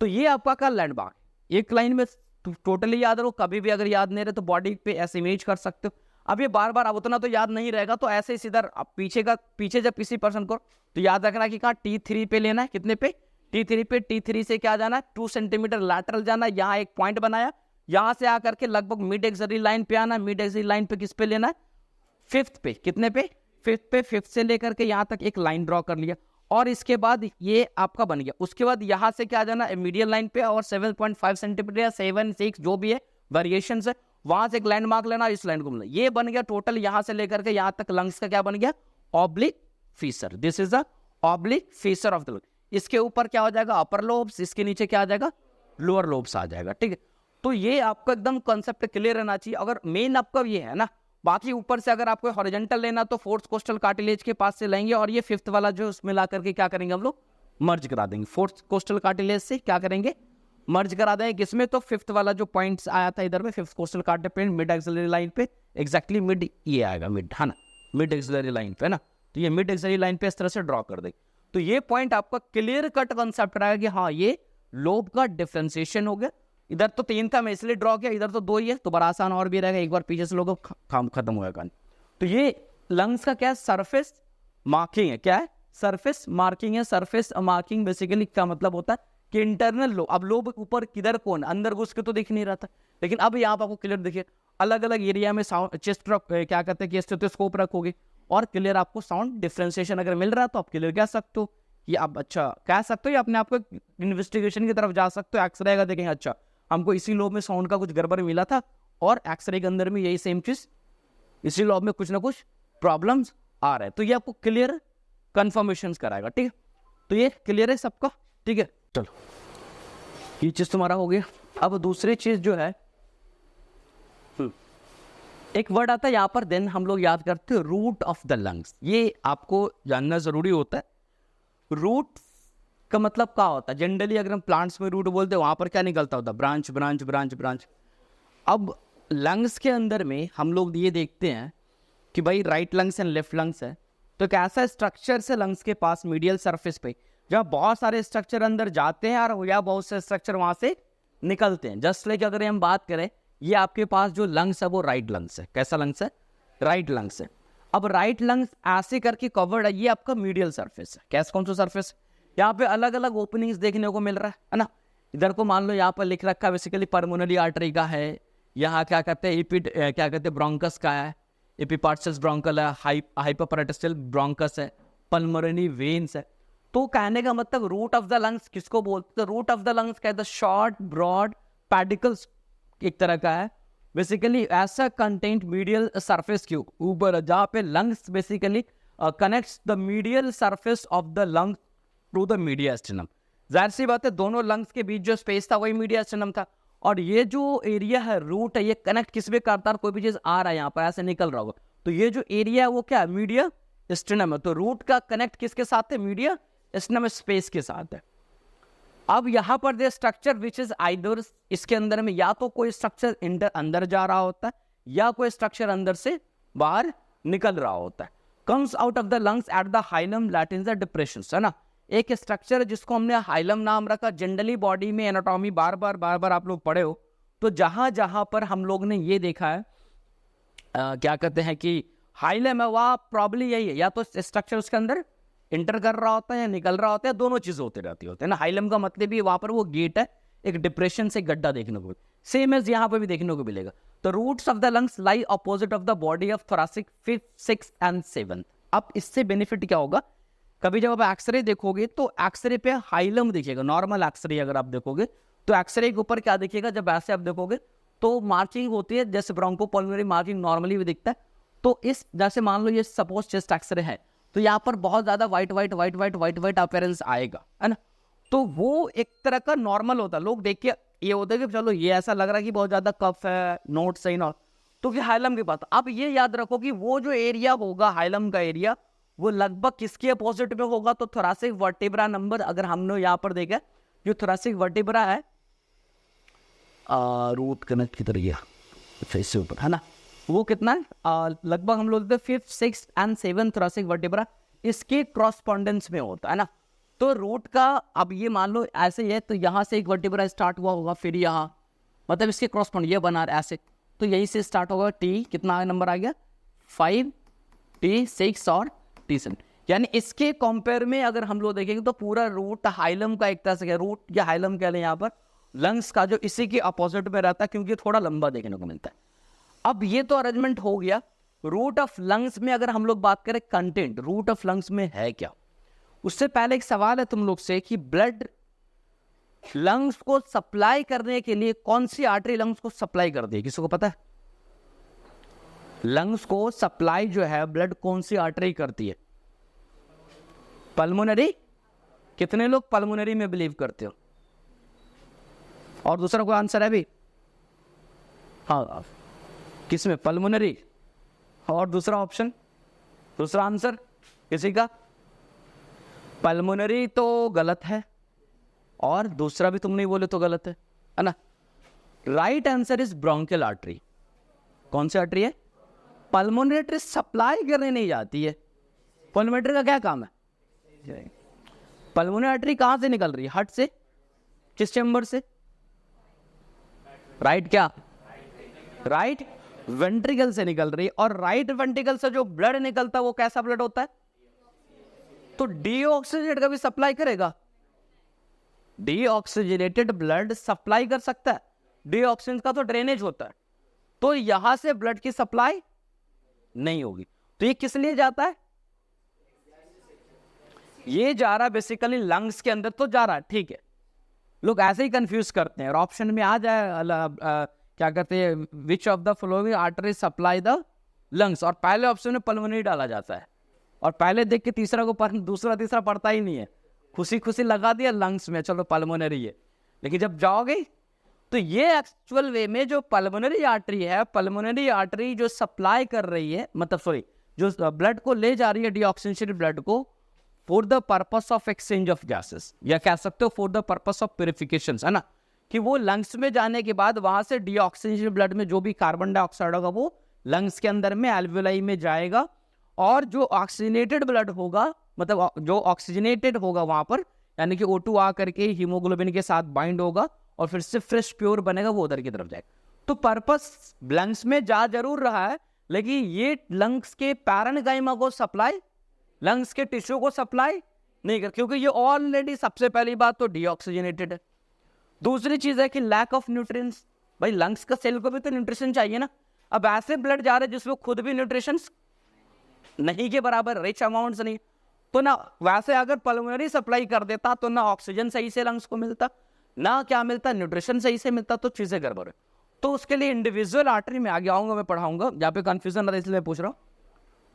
तो ये आपका का लैंडमार्क, एक लाइन में टोटली याद रहो, कभी भी अगर याद नहीं रहे तो बॉडी पे ऐसे इमेज कर सकते हो। अब ये बार बार अब उतना तो याद नहीं रहेगा, तो ऐसे सीधा पीछे जब किसी पर्सन को तो याद रखना कि कहाँ T3 पे लेना है, कितने पे T3 पे, T3 से क्या जाना है 2 सेंटीमीटर लैटरल जाना, यहाँ एक पॉइंट बनाया, यहाँ से आकर के लगभग मिड एक्सिलरी लाइन पे आना, मिड एक्सिलरी लाइन पे किस पे लेना है, फिफ्थ पे, कितने पे, फिफ्थ पे, फिफ्थ से लेकर के यहाँ तक एक लाइन ड्रॉ कर लिया। और इसके बाद ये आपका बन गया। उसके बाद यहाँ से क्या आ जाना मीडियल लाइन पे, और 7.5 सेंटीमीटर या 7, 6 जो भी है वेरिएशन है, वहां से एक लैंड मार्क लेना, इस लाइन को मिलना। ये बन गया टोटल यहाँ से लेकर के यहाँ तक लंग्स का क्या बन गया, oblique Fisher. This is the oblique Fisher of the lung. इसके ऊपर क्या हो जाएगा, अपर लोब्स, इसके नीचे क्या आ जाएगा, लोअर लोब्स आ जाएगा। ठीक है, तो ये आपको एकदम कॉन्सेप्ट क्लियर रहना चाहिए। अगर मेन आपका ये है ना, बाकी ऊपर से अगर आपको हॉरिजॉन्टल लेना तो फोर्थ कोस्टल कार्टिलेज के पास से लेंगे, और ये फिफ्थ वाला जो उसमें ला करके क्या करेंगे हम लोग, मर्ज करा देंगे। फोर्थ कोस्टल कार्टिलेज से क्या करेंगे, मर्ज करा देंगे। किसमें, तो फिफ्थ वाला जो पॉइंट्स आया था इधर में, fifth costal cartilage mid axillary line पे, एग्जैक्टली मिड ये आएगा, मिड है ना, मिड एक्सिलरी लाइन पे ना, तो ये मिड एक्सिलरी लाइन पे इस तरह से ड्रॉ कर देंगे। तो ये पॉइंट आपका क्लियर कट कंसेप्ट रहेगा कि हाँ ये लोब का डिफरेंशिएशन हो गया। इधर तो 3 था, मैं इसलिए ड्रॉ किया, इधर तो 2 ही है, तो बड़ा आसान और भी रहेगा, एक बार पीछे से लोगों काम खत्म हो जाएगा। तो ये लंग्स का क्या है, सरफेस मार्किंग है। क्या है, सरफेस मार्किंग है। सरफेस मार्किंग बेसिकली क्या मतलब होता है कि इंटरनल लोब, अब लोब ऊपर किधर कौन अंदर घुस के तो दिख नहीं रहा था, लेकिन अब यहाँ पर आपको क्लियर दिखे। अलग अलग एरिया में साउंड चेस्ट क्या कहते हैं कि स्टेथोस्कोप रखोगे और क्लियर आपको साउंड डिफरेंशिएशन अगर मिल रहा है तो आप क्लियर कह सकते हो, ये आप अच्छा कह सकते हो, या अपने आप को इन्वेस्टिगेशन की तरफ जा सकते हो। एक्सरे का देखेंगे, अच्छा हमको इसी लोब में साउंड का कुछ गड़बड़ मिला था, और एक्सरे के अंदर में यही सेम चीज इसी लोब में कुछ ना कुछ प्रॉब्लम्स आ रहे हैं, तो ये आपको क्लियर कंफर्मेशन कराएगा। ठीक है, तो ये क्लियर है सबका। ठीक है, चलो ये चीज तुम्हारा हो गया। अब दूसरी चीज जो है, एक वर्ड आता है यहाँ पर, देन हम लोग याद करते हैं रूट ऑफ द लंग्स। ये आपको जानना जरूरी होता है। रूट का मतलब क्या होता है, जनरली अगर हम प्लांट्स में रूट बोलते हैं वहां पर क्या निकलता होता है, ब्रांच ब्रांच ब्रांच ब्रांच। अब लंग्स के अंदर में हम लोग ये देखते हैं कि भाई right lungs and left lungs है, तो एक ऐसा स्ट्रक्चर से लंग्स के पास मीडियल सरफेस पे जहाँ बहुत सारे स्ट्रक्चर अंदर जाते हैं और या बहुत से स्ट्रक्चर वहां से निकलते हैं। जस्ट लाइक अगर हम बात करें, ये आपके पास जो लंग्स है वो राइट लंग्स है। कैसा लंग्स है, राइट लंग्स है। अब राइट लंग्स ऐसे करके कवर्ड है, ये आपका मीडियल सरफेस है। कैसा, कौन सा सरफेस, यहाँ पे अलग अलग ओपनिंग्स देखने को मिल रहा है ना। इधर को मान लो यहाँ पर लिख रखा है बेसिकली पल्मोनरी आर्टरी का है, यहाँ क्या कहते हैं क्या कहते हैं ब्रोंकस का है, एपिपार्टस ब्रोंकल है, हाइपोपैराटिस्टल ब्रोंकस है, पल्मोनरी वेन्स है। तो कहने का मतलब रूट ऑफ द लंग्स किसको बोलते हैं, रूट ऑफ द लंग्स कहते हैं शॉर्ट ब्रॉड पेडिकल्स एक तरह का है बेसिकली, ऐसा कंटेंट मीडियल सरफेस के ऊपर जहाँ पे lungs basically connects the medial surface of the lung to the mediastinum. जाहिर सी बात है दोनों लंग्स के बीच जो स्पेस था वही मीडियास्टिनम था, और ये जो एरिया है रूट है, ये कनेक्ट किस में करता है, कोई भी चीज आ रहा है यहाँ पर ऐसे निकल रहा होगा, तो ये जो एरिया है वो क्या है, मीडियास्टिनम है। तो रूट का कनेक्ट किसके साथ है, मीडियास्टिनम स्पेस के साथ है। अब यहाँ पर दे स्ट्रक्चर विच इज आइदर, इसके अंदर में या तो कोई स्ट्रक्चर अंदर जा रहा होता है या कोई स्ट्रक्चर अंदर से बाहर निकल रहा होता है। Comes out of the lungs at the hilum Latin the depression, है ना। एक स्ट्रक्चर जिसको हमने हाइलम नाम रखा, जनरली बॉडी में एनाटॉमी बार बार आप लोग पढ़े हो, तो जहां जहां पर हम लोग ने ये देखा है क्या कहते हैं कि हाइलम है, वह प्रॉब्ली यही है, या तो स्ट्रक्चर उसके अंदर इंटर कर रहा होता है या निकल रहा होता है, दोनों चीज होती रहती होती है ना। हाइलम का मतलब ही वहां पर वो गेट है, एक डिप्रेशन से गड्ढा देखने को, सेम एज यहाँ पर भी देखने को मिलेगा। तो roots of the lungs lie opposite of the body of thoracic 5th, 6th and 7th। अब इससे बेनिफिट क्या होगा, कभी जब आप एक्सरे देखोगे तो एक्सरे पे हाइलम दिखेगा, नॉर्मल एक्सरे अगर आप देखोगे तो एक्सरे के ऊपर क्या दिखेगा, जब ऐसे आप देखोगे तो मार्किंग होती है, जैसे ब्रोंकोपल्मोनरी मार्किंग नॉर्मली भी दिखता है। तो इस जैसे मान लो ये सपोज चेस्ट एक्सरे है, तो यहाँ पर बहुत ज्यादा व्हाइट अपीयरेंस आएगा, है ना। तो वो एक तरह का नॉर्मल होता है, लोग देख के ये होता है कि चलो ये ऐसा लग रहा है कि बहुत ज्यादा कफ है, नोट सही ना, तो कि हाइलम की बात। अब ये याद रखो कि वो जो एरिया होगा हाइलम का एरिया, वो लगभग किसके अपोजिट में होगा, तो थोरेसिक वर्टिब्रा नंबर, अगर हमने यहाँ पर देखा जो थोरेसिक वर्टिब्रा है रूट कनेक्ट की तरह इससे ऊपर है ना, वो कितना है लगभग हम लोग 5th, 6th and 7th thoracic vertebra इसके क्रॉसपोंडेंस में होता है ना। तो रूट का अब ये मान लो ऐसे ही है, तो यहाँ से एक वर्टिब्रा स्टार्ट हुआ होगा, फिर यहाँ मतलब इसके क्रॉसपोंड ये बना रहा ऐसे, तो यहीं से स्टार्ट होगा। टी कितना नंबर आ गया 5, T6 और T7, यानी इसके कंपेयर में अगर हम लोग देखेंगे तो पूरा रूट हाइलम का एक तरह से रूट या हाइलम कह लें यहाँ पर लंग्स का, जो इसी के अपोजिट में रहता है क्योंकि थोड़ा लंबा देखने को मिलता है। अब ये तो अरेंजमेंट हो गया। रूट ऑफ लंग्स में अगर हम लोग बात करें कंटेंट रूट ऑफ लंग्स में है क्या, उससे पहले एक सवाल है तुम लोग से कि ब्लड लंग्स को सप्लाई करने के लिए कौन सी आर्टरी लंग्स को सप्लाई करती है, किसी को पता है? लंग्स को सप्लाई जो है ब्लड कौन सी आर्टरी करती है? पल्मोनरी। कितने लोग पल्मोनरी में बिलीव करते हो? और दूसरा कोई आंसर है भी? हाँ, किस में? पल्मोनरी। और दूसरा ऑप्शन, दूसरा आंसर किसी का? पल्मोनरी तो गलत है, और दूसरा भी तुम नहीं बोले तो गलत है ना? Right answer is bronchial artery. कौन सी आर्टरी है? पल्मोनरी आर्टरी सप्लाई करने नहीं जाती है। पल्मोनरी का क्या काम है? पल्मोनरी आर्टरी कहां से निकल रही है? हार्ट से? किस चेंबर से? राइट क्या? राइट वेंट्रिकल से निकल रही है। और राइट वेंट्रिकल से जो ब्लड निकलता है वो कैसा ब्लड होता है? तो डीऑक्सीजनेट का भी सप्लाई करेगा। डीऑक्सीजनेटेड ब्लड सप्लाई कर सकता है। डीऑक्सीजन का तो ड्रेनेज होता है, तो यहां से ब्लड की सप्लाई नहीं होगी। तो ये किस लिए जाता है? ये जा रहा है बेसिकली लंग्स के अंदर तो जा रहा है, ठीक है। लोग ऐसे ही कंफ्यूज करते हैं, और ऑप्शन में आ जाए क्या कहते हैं, which of the following artery supply the lungs, और पहले ऑप्शन में पल्मोनरी डाला जाता है, और पहले देख के तीसरा को दूसरा तीसरा पढ़ता ही नहीं है, खुशी खुशी लगा दिया लंग्स में, चलो पल्मोनरी है। लेकिन जब जाओगे तो ये एक्चुअल वे में जो पल्मोनरी आर्टरी है, पल्मोनरी आर्टरी जो सप्लाई कर रही है, मतलब सॉरी, जो ब्लड को ले जा रही है, डीऑक्सीजनेटेड ब्लड को, for the purpose of exchange of gases, या कह सकते हो for the purpose of purification, है ना, कि वो लंग्स में जाने के बाद वहां से डीऑक्सीजनेटेड ब्लड में जो भी कार्बन डाइऑक्साइड होगा वो लंग्स के अंदर में एल्वियोलाई में जाएगा, और जो ऑक्सीजनेटेड ब्लड होगा, मतलब जो ऑक्सीजनेटेड होगा वहां पर, यानी कि O2 आ करके हीमोग्लोबिन के साथ बाइंड होगा और फिर से फ्रेश प्योर बनेगा, वो उधर की तरफ जाएगा। तो पर्पस लंग्स में जा जरूर रहा है, लेकिन ये लंग्स के पैरेन्काइमा को सप्लाई, लंग्स के टिश्यू को सप्लाई नहीं कर, क्योंकि ये ऑलरेडी सबसे पहली बात तो डीऑक्सीजनेटेड है। दूसरी चीज है कि लैक ऑफ न्यूट्रिएंट्स। भाई लंग्स का सेल को भी तो न्यूट्रिशन चाहिए ना। अब ऐसे ब्लड जा रहे जिसमें खुद भी न्यूट्रिशन नहीं के बराबर, रिच अमाउंट्स नहीं, तो ना वैसे अगर पल्मोनरी सप्लाई कर देता तो ना ऑक्सीजन सही से लंग्स को मिलता, ना क्या मिलता, न्यूट्रिशन सही से मिलता, तो चीजें गड़बड़ है। तो उसके लिए इंडिविजुअल आर्टरी में आगे आऊंगा, मैं पढ़ाऊंगा, जहाँ पे कंफ्यूजन ना रहे इसलिए मैं पूछ रहा हूँ।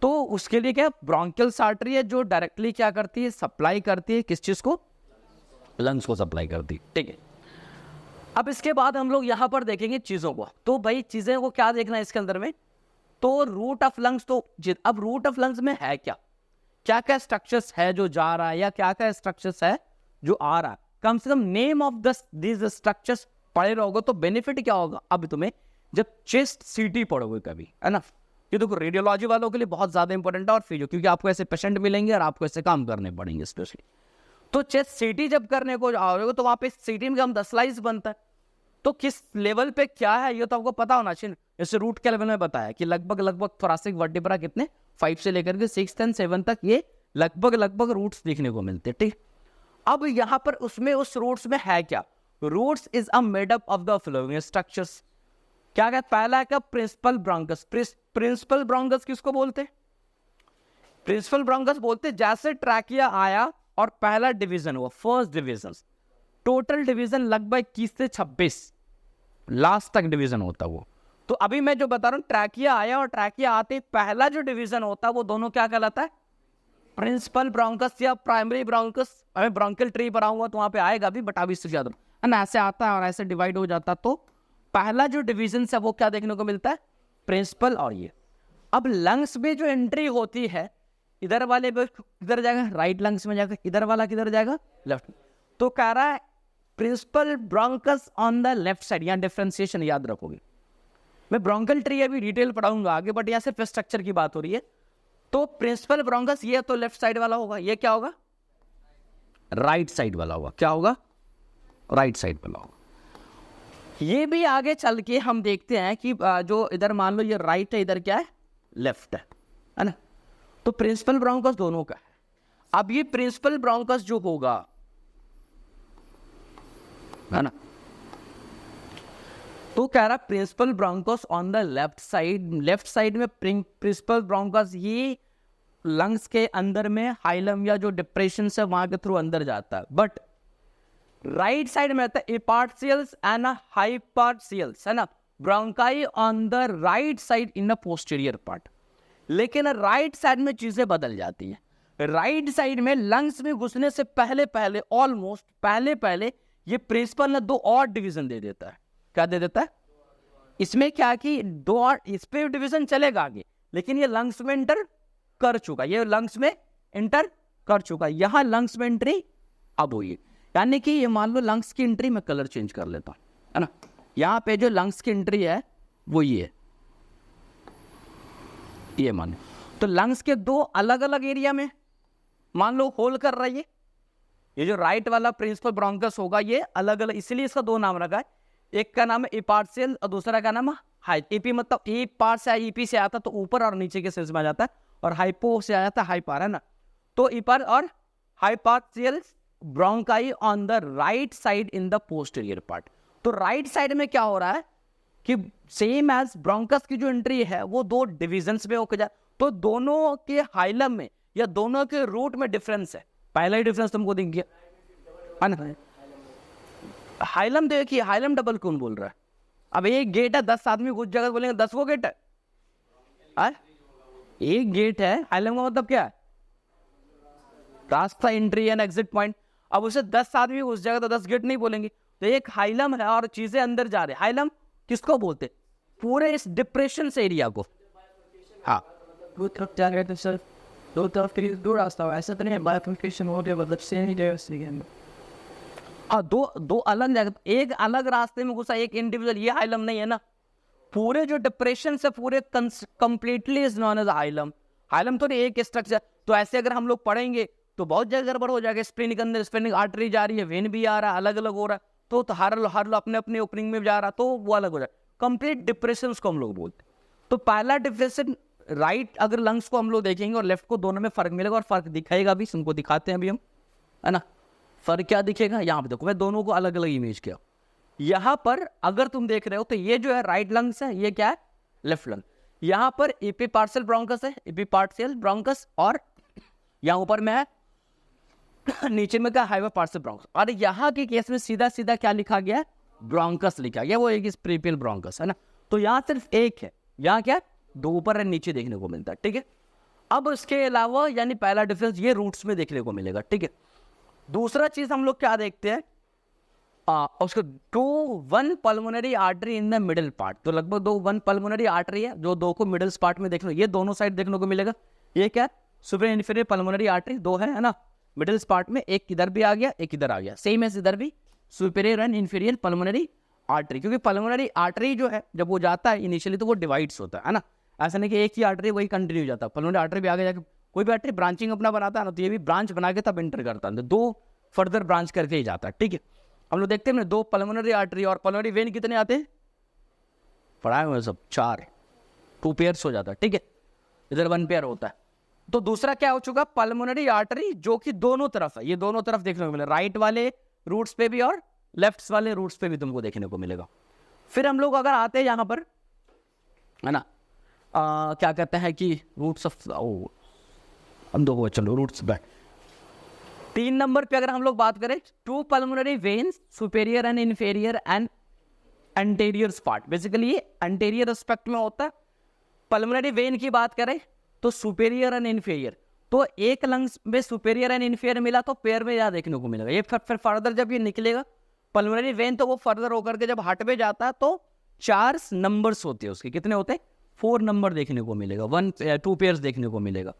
तो उसके लिए क्या ब्रोंकियल आर्टरी है, जो डायरेक्टली क्या करती है, सप्लाई करती है, किस चीज को? लंग्स को सप्लाई करती है, ठीक है। अब इसके बाद हम लोग यहाँ पर देखेंगे चीजों को। तो भाई चीजें को क्या देखना है इसके अंदर में? तो रूट ऑफ लंग्स, तो अब रूट ऑफ लंग्स में है क्या, क्या क्या स्ट्रक्चर्स है जो जा रहा है, या क्या क्या स्ट्रक्चर्स है जो आ रहा है? कम से कम नेम ऑफ दिस स्ट्रक्चर्स पढ़े रहोगे तो बेनिफिट क्या होगा अब तुम्हें, जब चेस्ट सीटी पढ़ोगे कभी, है ना। ये देखो रेडियोलॉजी वालों के लिए बहुत ज्यादा इंपॉर्टेंट है, और फिजियो, क्योंकि आपको ऐसे पेशेंट मिलेंगे और आपको ऐसे काम करने पड़ेंगे स्पेशली। तो चेस्ट सीटी जब करने को आओगे तो वहां पे सीटी में हम 10 स्लाइस बनता है, तो किस लेवल पे क्या है ये तो आपको पता होना चाहिए। जैसे रूट के लेवल में बताया कि लगभग थोरासिक वर्टिब्रा कितने 5 से लेकर के 6 एंड 7 तक ये लगभग रूट्स देखने को मिलते हैं, ठीक। अब यहां पर उसमें उस रूट्स में है क्या? Roots is a made up of the following structures. क्या क्या? पहला है क्या? Principal bronchus. प्रिंसिपल ब्रोंकस किसको बोलते? प्रिंसिपल ब्रोंकस बोलते जैसे ट्रैकिया आया और पहला डिवीजन हुआ, फर्स्ट डिवीजन, टोटल डिवीजन लगभग 21 से 26 लास्ट तक डिवीजन होता वो। तो अभी मैं जो बता रहा हूं, ट्रैकिया आया और ट्रैकिया आते पहला जो डिवीजन होता है वो दोनों क्या कहलाता है? प्रिंसिपल ब्रोंकस या प्राइमरी ब्रोंकस। अभी ब्रोंकियल ट्री पर आऊंगा तो वहां पे आएगा भी, बट अभी इससे ज्यादा ऐसे आता है और ऐसे डिवाइड हो जाता। तो पहला जो डिवीजन है वो क्या देखने को मिलता है? प्रिंसिपल। और ये अब लंग्स में जो एंट्री होती है, इधर वाले इधर जाएगा, राइट लंग्स में जाएगा, इधर वाला किधर जाएगा? लेफ्ट। तो कह रहा है principal bronchus on the left side. यहाँ डिफरेंशिएशन याद रखोगे, मैं ब्रोंकियल ट्री अभी डिटेल पढ़ाऊंगा आगे, बट यहाँ सिर्फ स्ट्रक्चर की बात हो रही है। तो प्रिंसिपल ब्रोंकस ये तो लेफ्ट साइड वाला होगा, ये क्या होगा? राइट साइड वाला होगा। क्या होगा? राइट साइड वाला होगा। ये भी आगे चल के हम देखते हैं कि जो इधर मान लो ये राइट है, इधर क्या है? लेफ्ट है ना। तो प्रिंसिपल ब्रोंकस दोनों का है। अब ये प्रिंसिपल ब्रोंकस जो होगा, है ना, तो कह रहा principal bronchus on the left side. Left side में प्रिंसिपल ब्रोंकस ये लंग्स के अंदर में हाइलम या जो डिप्रेशन है वहां के थ्रू अंदर जाता है, बट राइट साइड में आता है एपार्शियल्स एंड हाइपार्शियल्स, है ना, bronchi on the right side in the posterior part. लेकिन राइट साइड में चीजें बदल जाती हैं। राइट साइड में लंग्स में घुसने से पहले पहले, ऑलमोस्ट पहले पहले, ये प्रिंसिपल ना 2 और डिवीजन दे देता है। क्या दे देता है? इसमें क्या कि 2 और, इस पे डिवीजन चलेगा आगे, लेकिन ये लंग्स में एंटर कर चुका, ये लंग्स में एंटर कर चुका, यहां लंग्स में एंट्री अब हुई। यानी कि ये मान लो लंग्स की एंट्री में कलर चेंज कर लेता हूं, है ना, यहां पे जो लंग्स की एंट्री है वो ये मान, तो लंग्स के 2 अलग अलग एरिया में मान लो होल कर रहा है। ये जो राइट वाला प्रिंसिपल ब्रोंकस होगा ये अलग अलग, इसलिए इसका 2 नाम रखा है। एक का नाम है एपार्शियल और दूसरा का नाम है हाई। एपी मतलब ए पार से ईपी से आता तो ऊपर और नीचे के सेल्स में आ जाता है, और हाइपो से आ जाता है हाइपार, है ना। तो ईपर और hyparterial bronchi on the right side in the posterior part. तो राइट साइड में क्या हो रहा है कि सेम एज ब्रोंकस की जो एंट्री है वो 2 डिविजन्स में होकर जाए, तो दोनों के हाइलम में या दोनों के रूट में डिफरेंस है। पहला ही डिफरेंस तुमको दिख गया। हाइलम देखिए, हाइलम डबल कौन बोल रहा है? अब एक गेट है, 10 आदमी कुछ जगह बोलेंगे 10 वो गेट है, एक गेट है। हाइलम का मतलब क्या है? रास्ता, एंट्री एंड एग्जिट पॉइंट। अब उसे 10 आदमी उस जगह तो 10 गेट नहीं बोलेंगे, तो एक हाइलम है और चीजें अंदर जा रही है। हाइलम किसको बोलते? पूरे इस डिप्रेशन से एरिया को। हाँ, दो तरफ जा रहे थे सर, 2 तरफ के लिए 2 रास्ता हो, ऐसा तो नहीं है बाइफर्केशन हो गया, मतलब सेम ही जगह से गए। हाँ, दो अलग जगह, एक अलग रास्ते में घुसा, एक इंडिविजुअल। ये हाइलम नहीं है ना, पूरे जो डिप्रेशन से पूरे completely is known as hilum. Hilum तो नहीं एक स्ट्रक्चर। तो ऐसे अगर हम लोग पढ़ेंगे तो बहुत जगह गड़बड़ हो जाएगा। स्प्लेनिक अंदर स्प्लेनिक आर्टरी जा रही है, वेन भी आ रहा है, अलग अलग हो रहा है, तो हर लो अपने अपने ओपनिंग में जा रहा, तो वो अलग हो जाए। कंप्लीट डिप्रेशन को हम लोग बोलते। तो पहला डिप्रेशन राइट, अगर लंग्स को हम लोग देखेंगे और लेफ्ट को, दोनों में फर्क मिलेगा और फर्क दिखाएगा भी। उनको दिखाते हैं अभी हम, है ना। फर्क क्या दिखेगा? यहाँ पे देखो, मैं दोनों को अलग अलग इमेज किया। यहाँ पर अगर तुम देख रहे हो तो ये जो है राइट लंग्स है, ये क्या है? Left lung. यहाँ पर एपीपार्शियल ब्रोंकस है, एपीपार्शियल ब्रोंकस, और यहाँ ऊपर में है नीचे में क्या? हाइपोपार्शियल ब्रोंकस। और यहाँ के केस में सीधा सीधा क्या लिखा गया है? ब्रोंकस लिखा गया, वो एक प्रीपियल ब्रोंकस, है ना। तो यहाँ सिर्फ एक है, यहाँ क्या है? 2 ऊपर और नीचे देखने को मिलता है, ठीक है। अब उसके अलावा यानी पहला डिफरेंस ये रूट्स में देखने को मिलेगा, ठीक है। दूसरा चीज हम लोग क्या देखते हैं, उसको 1 pulmonary artery in the middle part. तो लगभग 1 पल्मोनरी आर्टरी है जो 2 को मिडिल पार्ट में देखने, ये दोनों साइड देखने को मिलेगा। ये क्या है? सुपीरियर इन्फीरियर पल्मोनरी आर्टरी 2 है ना, मिडिल पार्ट में। एक इधर भी आ गया, एक इधर आ गया, सेम है इधर भी superior and inferior pulmonary artery. क्योंकि पल्मोनरी आर्टरी जो है जब वो जाता है इनिशियली तो वो डिवाइड्स होता है ना। ऐसा नहीं कि एक ही आर्टरी वही कंटिन्यू जाता है। पल्मोनरी आर्टरी भी आगे जाके कोई भी आर्टरी ब्रांचिंग अपना बनाता है ना, तो ये भी ब्रांच बना के तब एंटर करता है, तो 2 फर्दर ब्रांच करके ही जाता है, ठीक है। हम लोग देखते हैं ना 2 पल्मोनरी आर्टरी और पल्मोनरी वेन कितने आते हैं? पढ़ाए हुए सब 4, 2 पेयर्स हो जाता है, ठीक है। इधर 1 पेयर होता है। तो दूसरा क्या हो चुका? पल्मोनरी आर्टरी जो कि दोनों तरफ है, ये दोनों तरफ देखने को मिलेगा, राइट वाले रूट्स पे भी और लेफ्ट वाले रूट्स पे भी तुमको देखने को मिलेगा। फिर हम लोग अगर आते हैं यहाँ पर, है ना, क्या कहते हैं कि रूट्स ऑफ, चलो रूट्स बैक 3 नंबर पे अगर हम लोग बात करें, 2 pulmonary veins, superior end inferior and anterior part. Basically ये एंटेरियर एस्पेक्ट में होता है। पल्मोनरी वेन की बात करें तो सुपेरियर एंड इन्फेरियर, तो एक लंग्स में सुपेरियर एंड इन्फेरियर मिला तो पेयर में यहाँ देखने को मिलेगा। ये फिर फर्दर जब ये निकलेगा पल्मोनरी वेन, तो वो फर्दर होकर के जब हार्ट पे जाता है तो 4 नंबर्स होते हैं उसके। कितने होते हैं? 4 नंबर देखने को मिलेगा, 2 पेयर्स देखने को मिलेगा।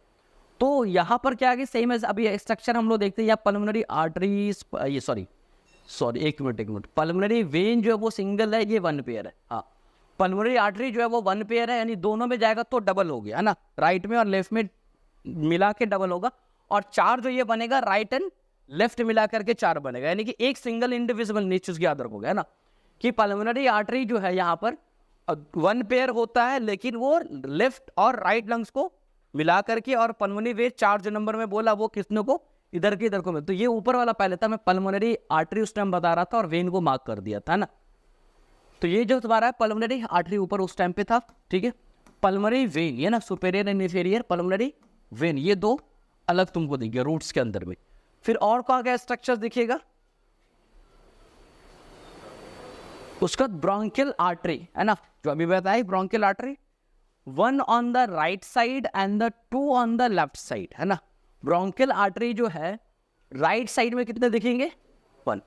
तो यहाँ पर क्या है, सेम एज अभी स्ट्रक्चर हम लोग देखते हैं। या पल्मोनरी आर्टरीज, ये सॉरी एक मिनट, पल्मोनरी वेन जो है वो सिंगल है, ये 1 पेयर है। हाँ, पल्मोनरी आर्टरी जो है वो 1 पेयर है, यानी दोनों में जाएगा तो डबल हो गया, है ना। राइट में और लेफ्ट में मिला के डबल होगा। और 4 जो ये बनेगा राइट एंड लेफ्ट मिला करके 4 बनेगा, यानी कि एक सिंगल इंडिविजुअल नीचे की याद रखोगे, है ना, कि पल्मोनरी आर्टरी जो है यहाँ पर 1 पेयर होता है, लेकिन वो लेफ्ट और राइट लंग्स को मिला करके, और पल्मोनरी वेन 4 जो नंबर में बोला वो किसने को? इधर के इधर को मिला। तो ये ऊपर वाला पहले था, मैं पल्मोनरी आर्टरी उस टाइम बता रहा था और वेन को मार्क कर दिया था ना। तो ये जो तुम्हारा है पल्मोनरी आर्टरी ऊपर उस टाइम पे था, ठीक है। पल्मोनरी वेन, ये ना superior end inferior pulmonary vein, ये दो अलग तुमको दिखेगा रूट्स के अंदर में। फिर और कहाँ क्या स्ट्रक्चर दिखेगा, उसका ब्रोंकियल आर्टरी है ना, जो अभी बताया bronchial artery, one on the right side and the two on the left side, है ना। ब्रोंकियल आर्टरी जो है राइट साइड में कितने दिखेंगे, 1।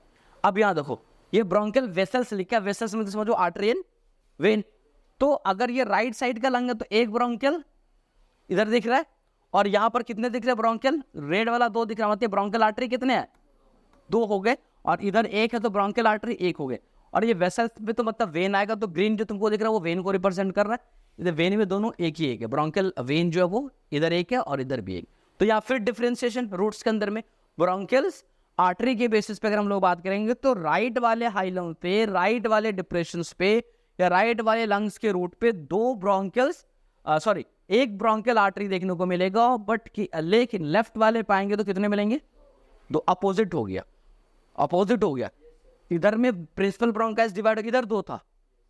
अब यहां देखो ये ब्रोंकियल वेसल्स लिखा है, वेसल्स में समझो आर्टरी एंड वेन। तो अगर ये राइट साइड का लंग है तो एक ब्रोंकियल इधर दिख रहा है, और यहां पर कितने दिख रहे हैं ब्रोंकियल, रेड वाला 2 दिख रहा है, मतलब ब्रोंकियल आर्टरी कितने हैं, 2 हो गए, और इधर 1 है तो ब्रोंकियल आर्टरी 1 हो गए। और ये वेसल्स में तो मतलब वेन आएगा, तो ग्रीन जो तुमको दिख रहा है वो वेन को रिप्रेजेंट कर रहा है। इधर वेन में दोनों एक ही एक है, ब्रोंकियल वेन जो है वो इधर एक है और इधर भी एक। तो या फिर डिफरेंशिएशन रूट्स के अंदर में ब्रोंकियल्स आर्टरी के बेसिस पे अगर हम लोग बात करेंगे तो राइट वाले हाइलम पे, राइट वाले डिप्रेशन पे या राइट वाले लंग्स के रूट पे 2 ब्रोंकियल्स एक ब्रोंकियल आर्टरी देखने को मिलेगा, लेकिन लेफ्ट वाले पाएंगे तो कितने मिलेंगे, 2। अपोजिट हो गया। इधर में प्रिंसिपल ब्रोंकाइस डिवाइड, इधर 2 था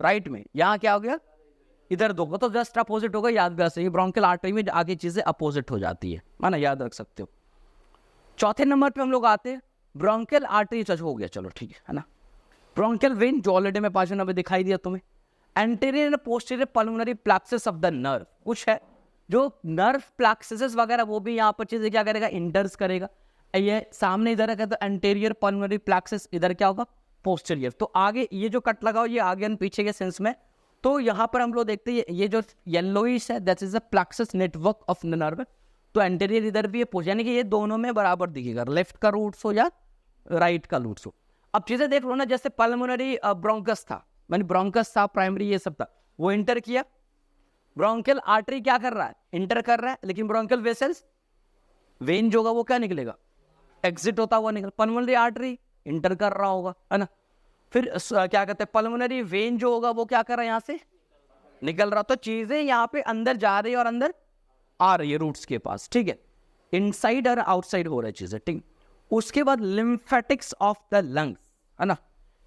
राइट में, यहाँ क्या हो गया, इधर 2 का, तो जस्ट अपोजिट होगा। याद रख सकते, ब्रोंकियल आर्टरी में आगे चीजें अपोजिट हो जाती है, माना याद रख सकते हो। चौथे नंबर पे हम लोग आते हैं ब्रोंकियल आर्टरी टच हो गया, चलो ठीक है ना। ब्रोंकियल वेन जो ऑलरेडी में 5वें नंबर दिखाई दिया तुम्हें। Anterior and posterior pulmonary plexus of the nerve, कुछ है जो नर्व प्लेक्सस वगैरह वो भी यहाँ पर चीजें क्या करेगा, इंटर्स करेगा। ये सामने इधर है तो एंटीरियर पल्मोनरी प्लेक्सस, इधर क्या होगा पोस्टीरियर। तो आगे ये जो कट लगाओ ये आगे पीछे के सेंस में, तो यहाँ पर हम लोग देखते हैं ये जो येलोइश है that is a plexus network of nerve. तो एंटीरियर इधर भी है, यानी कि ये दोनों में बराबर दिखेगा, लेफ्ट का रूट्स हो या राइट का रूट्स हो। अब चीजें देख लो ना, जैसे पल्मोनरी ब्रोंकस था, मानी ब्रोंकस था प्राइमरी, ये सब था, वो इंटर किया। ब्रोंकियल आर्टरी क्या कर रहा है, इंटर कर रहा है, लेकिन ब्रोंकियल वेसल्स वेन जो होगा वो क्या निकलेगा, एग्जिट होता हुआ निकल। पल्मोनरी आर्टरी इंटर कर रहा होगा, है ना। फिर क्या कहते हैं पल्मोनरी वेन जो होगा वो क्या कर रहा है, यहां से निकल रहा। तो चीजें यहाँ पे अंदर जा रही है और अंदर आ रही है रूट्स के पास, ठीक है। इनसाइड और आउटसाइड हो रही है चीजें, ठीक। उसके बाद लिम्फेटिक्स ऑफ द लंग्स, है ना,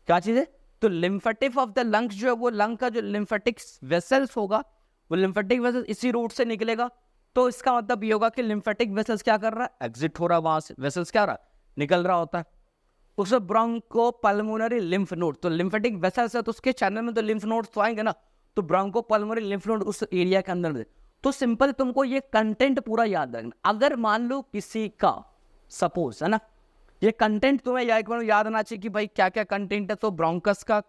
क्या चीज है, तो लिम्फेटिक ऑफ द लंग्स जो है वो लंग का जो लिम्फेटिक्स वेसल्स होगा वो लिम्फेटिक वेसल्स इसी रूट से निकलेगा। तो इसका मतलब ये होगा कि लिम्फेटिक वेसल्स क्या कर रहा है, एग्जिट हो रहा है वहां से, वेसल्स क्या रहा है, निकल रहा होता है। उसे ब्रोंको पल्मोनरी लिम्फ नोड, तो लिम्फेटिक वेसल्स है तो उसके चैनल में तो लिम्फ नोड्स तो आएंगे ना, तो ब्रोंको पल्मोनरी लिम्फ नोड उस एरिया के अंदर में। तो सिंपल तुमको ये कंटेंट पूरा याद रखना। अगर मान लो किसी का सपोज, है ना, ये कंटेंट तुम्हें याद आना चाहिए कि भाई क्या क्या कंटेंट है। तो ब्रोंकस का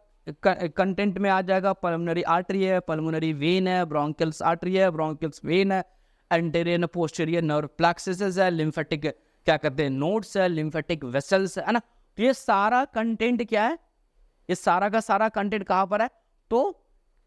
कंटेंट में आ जाएगा पल्मोनरी आर्टरी है, पल्मोनरी वेन है, ब्रोंकियल्स आर्टरी है, ब्रोंकियल्स वेन है, एंटीरियर पोस्टीरियर नर्व प्लेक्सस है, लिम्फेटिक क्या कहते हैं नोड्स है, लिम्फेटिक वेसल्स है ना। तो ये सारा कंटेंट क्या है, ये सारा का सारा कंटेंट कहां पर है, तो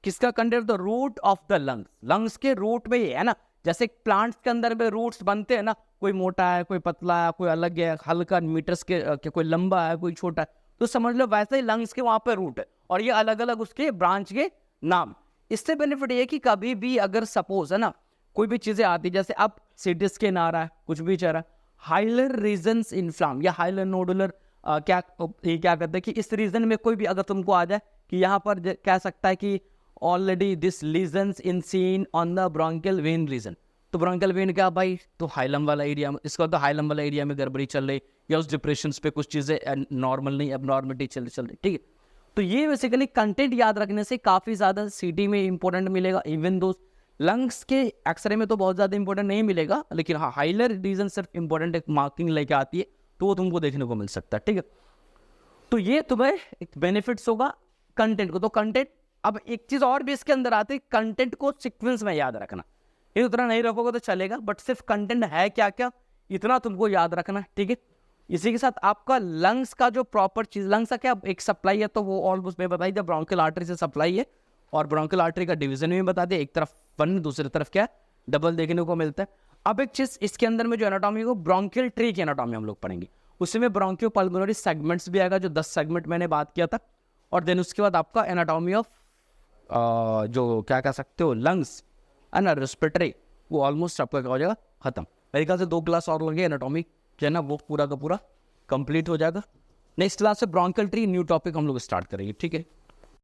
किसका कंटेंट, तो root of the lungs, lungs के रूट में ही है ना। जैसे प्लांट्स के अंदर में रूट्स बनते हैं ना, कोई मोटा है, कोई पतला है, कोई अलग है, हल्का मीटर्स के, कोई लंबा है, कोई छोटा है, तो समझ लो वैसे ही लंग्स के वहां पे रूट है, और ये अलग अलग उसके ब्रांच के नाम। इससे बेनिफिट ये कि कभी भी अगर सपोज है ना कोई भी चीजें आती, जैसे अब सीटी स्कैन आ रहा है, कुछ भी चल रहा है, हाइलर रीजन्स इन्फ्लाम या हाइलर नोडुलर क्या कहते हैं कि इस रीजन में कोई भी अगर तुमको आ जाए कि यहाँ पर कह सकता है कि already this lesions in seen on the bronchial vein region, तो ब्रोंकियल वेन क्या भाई, तो हाइलम वाला एरिया में, इसका तो हाइलम वाला एरिया में गड़बड़ी चल रही, या उस डिप्रेशन पे कुछ चीजें नॉर्मल नहीं एबनॉर्मलिटी चल रही, ठीक है। तो ये बेसिकली कंटेंट याद रखने से काफी ज्यादा सीटी में इंपॉर्टेंट मिलेगा। इवन दो लंग्स के एक्सरे में तो बहुत ज्यादा इंपॉर्टेंट नहीं मिलेगा, लेकिन हाँ हाइलर रीजन सिर्फ इंपॉर्टेंट एक मार्किंग लेके आती है, तो वो तुमको देखने को मिल सकता है, ठीक है। तो ये तुम्हें एक बेनिफिट्स होगा कंटेंट को। तो कंटेंट, अब एक चीज और भी इसके अंदर आती है, कंटेंट को सीक्वेंस में याद रखना। ये उतना नहीं रखोगे तो चलेगा, बट सिर्फ कंटेंट है क्या क्या इतना तुमको याद रखना है, ठीक है। इसी के साथ आपका लंग्स का जो प्रॉपर चीज, लंग्स का क्या एक सप्लाई है, तो वो ऑलमोस्ट मैं बताई दिया ब्रोंकियल आर्टरी से सप्लाई है, और ब्रोंकियल आर्टरी का डिवीजन भी बता दिया, एक तरफ वन दूसरी तरफ क्या डबल देखने को मिलता है। अब एक चीज इसके अंदर में जो एनाटॉमी हो, ब्रोंकियल ट्री की एनाटॉमी हम लोग पढ़ेंगे, उसमें ब्रोंकियो पल्मोनरी सेगमेंट्स भी आएगा, जो 10 सेगमेंट मैंने बात किया था। और देन उसके बाद आपका एनाटॉमी ऑफ जो क्या कह सकते हो लंग्स है ना, रेस्पिरेटरी, वो ऑलमोस्ट आपका क्या हो जाएगा खत्म। मेरे ख्याल से 2 क्लास और लगे एनाटॉमी जो है ना, वो पूरा का पूरा कंप्लीट हो जाएगा। नेक्स्ट क्लास से ब्रोंकियल ट्री न्यू टॉपिक हम लोग स्टार्ट करेंगे, ठीक है।